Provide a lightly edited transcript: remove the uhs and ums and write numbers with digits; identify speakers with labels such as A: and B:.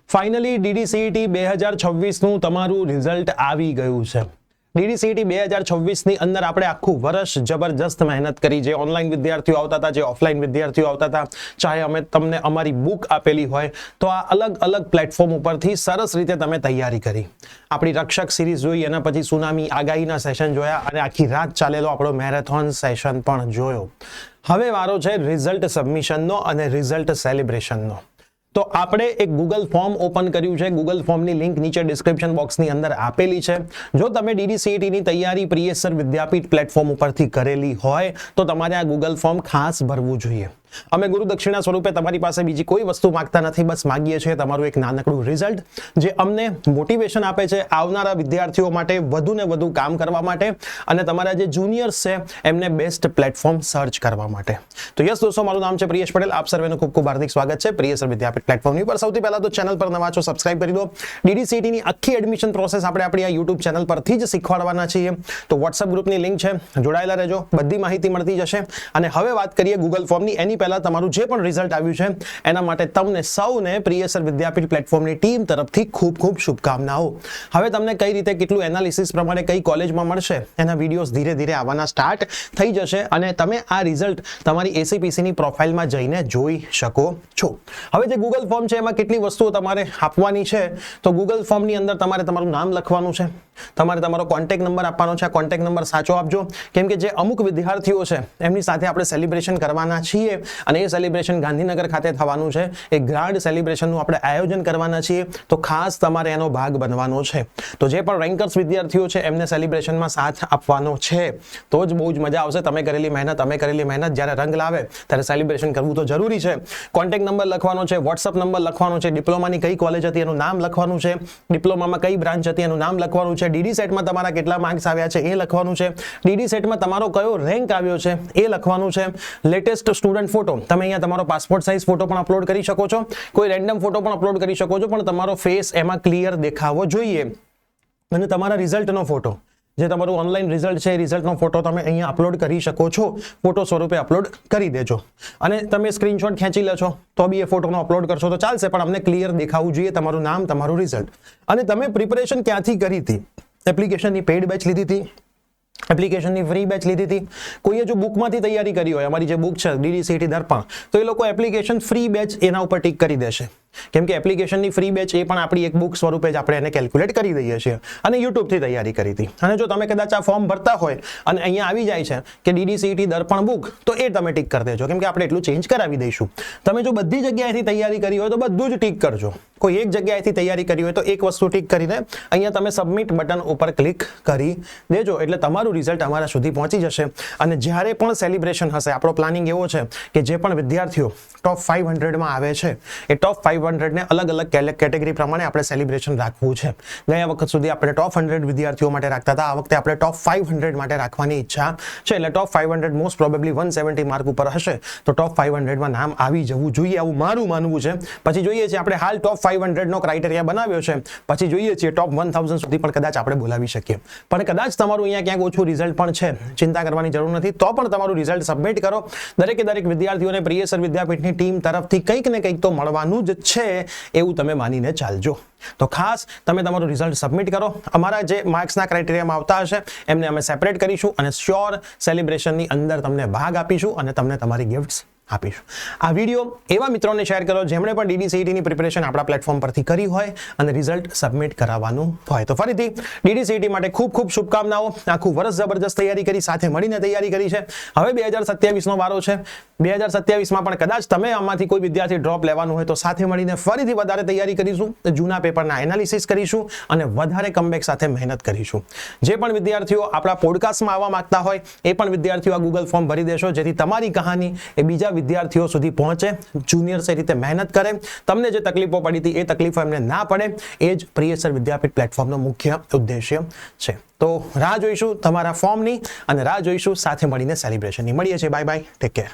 A: Finally DDCET 2026 નું તમારું result આવી ગયું છે. DDCET 2026 ની અંદર આપણે આખું વર્ષ જબરજસ્ત મહેનત કરી. જે ઓનલાઈન વિદ્યાર્થીઓ આવતા હતા, જે ઓફલાઈન વિદ્યાર્થીઓ આવતા હતા, ચાહે અમે તમને અમારી બુક આપેલી હોય, તો આ અલગ અલગ પ્લેટફોર્મ ઉપરથી સરસ રીતે તમે તૈયારી કરી. આપણી રક્ષક સિરીઝ જોઈ, એના પછી સુનામી આગાહીના સેશન જોયા અને આખી રાત ચાલેલો આપણો મેરેથોન સેશન પણ જોયો. હવે વારો છે રિઝલ્ટ સબમિશનનો અને રિઝલ્ટ સેલિબ્રેશનનો. તો આપણે એક ગૂગલ ફોર્મ ઓપન કર્યું છે. ગૂગલ ફોર્મની લિંક નીચે ડિસ્ક્રિપ્શન બોક્સની અંદર આપેલી છે. જો તમે DDCET ની તૈયારી પ્રિયસર વિદ્યાપીઠ પ્લેટફોર્મ ઉપરથી કરેલી હોય તો તમારે આ ગૂગલ ફોર્મ ખાસ ભરવું જોઈએ. અમે ગુરુ દક્ષિણા સ્વરૂપે તમારી પાસે બીજી કોઈ વસ્તુ માંગતા નથી. બસ માંગીએ છીએ તમારું એક નાનકડું રિઝલ્ટ, જે અમને મોટિવેશન આપે છે આવનારા વિદ્યાર્થીઓ માટે વધુ ને વધુ કામ કરવા માટે અને તમારા જે જુનિયર્સ છે એમને બેસ્ટ પ્લેટફોર્મ સર્ચ કરવા માટે. તો યસ દોસ્તો, મારું નામ છે પ્રિયેશ પટેલ. આપ સર્વેનું ખૂબ ખૂબ હાર્દિક સ્વાગત છે પ્રિયસર વિદ્યાપીઠ પ્લેટફોર્મની પર. સૌથી પહેલા તો ચેનલ પર નવા છો, સબસ્ક્રાઇબ કરી દો. DDCET ની આખી એડમિશન પ્રોસેસ આપણે આપણી આ YouTube ચેનલ પરથી જ શીખવાડવાના છીએ. તો WhatsApp ગ્રુપની લિંક છે, જોડાયેલા રહેજો, બધી માહિતી મળતી જશે. અને હવે વાત કરીએ ગૂગલ ફોર્મની. એની પહેલા તમારું જે પણ રિઝલ્ટ આવ્યું છે એના માટે તમને સૌને પ્રિયસર વિદ્યાપીઠ પ્લેટફોર્મની ટીમ તરફથી ખૂબ ખૂબ શુભકામનાઓ. હવે તમને કઈ રીતે કેટલું એનાલિસિસ પ્રમાણે કઈ કોલેજમાં મળશે એના વિડીયોઝ ધીરે ધીરે આવવાના સ્ટાર્ટ થઈ જશે અને તમે આ રિઝલ્ટ તમારી ACPC ની પ્રોફાઇલમાં જઈને જોઈ શકો છો. હવે જે ગૂગલ ફોર્મ છે એમાં કેટલી વસ્તુઓ તમારે આપવાની છે. તો ગૂગલ ફોર્મની અંદર તમારે તમારું નામ લખવાનું છે, તમારે તમારો કોન્ટેક્ટ નંબર આપવાનો છે. આ કોન્ટેક્ટ નંબર સાચો આપજો, કેમ કે જે અમુક વિદ્યાર્થીઓ છે એમની સાથે આપણે સેલિબ્રેશન કરવાના છીએ અને એ સેલિબ્રેશન ગાંધીનગર ખાતે થવાનું છે. એ ગ્રાન્ડ સેલિબ્રેશનનું આપણે આયોજન કરવાના છીએ, તો ખાસ તમારે એનો ભાગ બનવાનો છે. તો જે પણ રેન્કર્સ વિદ્યાર્થીઓ છે એમને સેલિબ્રેશનમાં સાથ આપવાનો છે, તો જ બહુ જ મજા આવશે. તમે કરેલી મહેનત, અમે કરેલી મહેનત જ્યારે રંગ લાવે ત્યારે સેલિબ્રેશન કરવું તો જરૂરી છે. કોન્ટેક્ટ નંબર લખવાનો છે, વોટ્સઅપ નંબર લખવાનો છે, ડિપ્લોમાની કઈ કોલેજ હતી એનું નામ લખવાનું છે, ડિપ્લોમામાં કઈ બ્રાન્ચ હતી એનું નામ લખવાનું છે, DD સેટમાં તમારા કેટલા માર્ક્સ આવ્યા છે એ લખવાનું છે, DD સેટમાં તમારો કયો રેન્ક આવ્યો છે એ લખવાનું છે. લેટેસ્ટ સ્ટુડન્ટ ફોટો, તમે અહીંયા તમારો પાસપોર્ટ સાઇઝ ફોટો પણ અપલોડ કરી શકો છો, કોઈ રેન્ડમ ફોટો પણ અપલોડ કરી શકો છો, પણ તમારો ફેસ એમાં ક્લિયર દેખાવો જોઈએ. અને તમારા રિઝલ્ટનો ફોટો, જે તમારું ઓનલાઈન રિઝલ્ટ છે એ રિઝલ્ટનો ફોટો તમે અહીંયા અપલોડ કરી શકો છો, ફોટો સ્વરૂપે અપલોડ કરી દેજો. અને તમે સ્ક્રીનશોટ ખેંચી લેશો તો બી એ ફોટોનો અપલોડ કરશો તો ચાલશે, પણ અમને ક્લિયર દેખાવું જોઈએ તમારું નામ, તમારું રિઝલ્ટ. અને તમે પ્રિપરેશન ક્યાંથી કરી હતી? એપ્લિકેશનની પેઇડ બેચ લીધી હતી, એપ્લિકેશનની ફ્રી બેચ લીધી હતી, કોઈએ જો બુકમાંથી તૈયારી કરી હોય, અમારી જે બુક છે DDCET દર્પણ, તો એ લોકો એપ્લિકેશન ફ્રી બેચ એના ઉપર ટિક કરી દેશે, કેમ કે એપ્લિકેશનની ફ્રી બેચ એ પણ આપણી એક બુક સ્વરૂપે જ આપણે એને કેલ્ક્યુલેટ કરી દઈએ છીએ. અને યુટ્યુબથી તૈયારી કરી હતી. અને જો તમે કદાચ આ ફોર્મ ભરતા હોય અને અહીંયા આવી જાય છે કે DDCET દર્પણ બુક, તો એ તમે ટિક કરી દેજો, કેમ કે આપણે એટલું ચેન્જ કરાવી દઈશું. તમે જો બધી જગ્યાએથી તૈયારી કરી હોય તો બધું જ ટિક કરજો. કોઈ એક જગ્યાએથી તૈયારી કરી હોય તો એક વસ્તુ ટિક કરીને અહીંયા તમે સબમિટ બટન ઉપર ક્લિક કરી દેજો, એટલે તમારું રિઝલ્ટ અમારા સુધી પહોંચી જશે. અને જ્યારે પણ સેલિબ્રેશન હશે, આપણો પ્લાનિંગ એવો છે કે જે પણ વિદ્યાર્થીઓ ટોપ 500માં આવે છે એ ટોપ 500 ને અલગ અલગ કેટેગરી પ્રમાણે આપણે સેલિબ્રેશન રાખવું છે. ગયા વખત સુધી આપણે ટોપ 100 વિદ્યાર્થીઓ માટે રાખતા હતા, આ વખતે આપણે ટોપ 500 માટે રાખવાની ઈચ્છા છે. એટલે ટોપ 500 મોસ્ટ પ્રોબેબલી 170 માર્ક ઉપર હશે, તો ટોપ 500માં નામ આવી જવું જોઈએ, આવું મારું માનવું છે. પછી જોઈએ છીએ, આપણે હાલ ટોપ 500 નો ક્રાઇટેરિયા બનાવ્યો છે, પછી જોઈએ છીએ ટોપ 1000 સુધી પણ કદાચ આપણે બોલાવી શકીએ. પણ કદાચ તમારું અહીંયા ક્યાંક ઓછું રિઝલ્ટ પણ છે, ચિંતા કરવાની જરૂર નથી. તો પણ તમારું રિઝલ્ટ સબમિટ કરો. દરેકે દરેક વિદ્યાર્થીઓને પ્રિયસર વિદ્યાપીઠની ટીમ તરફથી કંઈક ને કંઈક તો મળવાનું જ છે, એવું તમે માનીને ચાલજો. તો ખાસ તમે તમારું રિઝલ્ટ સબમિટ કરો. અમારા જે માર્ક્સના ક્રાઇટેરિયામાં આવતા હશે એમને અમે સેપરેટ કરીશું અને શ્યોર સેલિબ્રેશનની અંદર તમને ભાગ આપીશું અને તમને તમારી ગિફ્ટ્સ આપીશું. આ વિડીયો એવા મિત્રોને શેર કરો જેમણે પણ DDCET ની પ્રિપરેશન આપણા પ્લેટફોર્મ પરથી કરી હોય અને રિઝલ્ટ સબમિટ કરાવવાનું હોય. તો ફરીથી DDCET માટે ખૂબ ખૂબ શુભકામનાઓ. આખું વર્ષ જબરજસ્ત તૈયારી કરી, સાથે મળીને તૈયારી કરી છે. હવે 2027 નો વારો છે. 2027માં પણ કદાચ તમે આમાંથી કોઈ વિદ્યાર્થી ડ્રોપ લેવાનું હોય તો સાથે મળીને ફરીથી વધારે તૈયારી કરીશું, જૂના પેપરના એનાલિસિસ કરીશું અને વધારે કમબેક સાથે મહેનત કરીશું. જે પણ વિદ્યાર્થીઓ આપણા પોડકાસ્ટમાં આવવા માંગતા હોય એ પણ વિદ્યાર્થીઓ આ ગૂગલ ફોર્મ ભરી દેશો, જેથી તમારી કહાની એ બીજા વિદ્યાર્થીઓ સુધી પહોંચે, જુનિયર્સ એ રીતે મહેનત કરે, તમને જે તકલીફો પડી હતી એ તકલીફો એમને ના પડે. એ જ પ્રિયસર વિદ્યાપીઠ પ્લેટફોર્મનો મુખ્ય ઉદ્દેશ્ય છે. તો રાહ જોઈશું તમારા ફોર્મની અને રાહ જોઈશું સાથે મળીને સેલિબ્રેશનની. મળીએ છીએ. Bye bye, take care.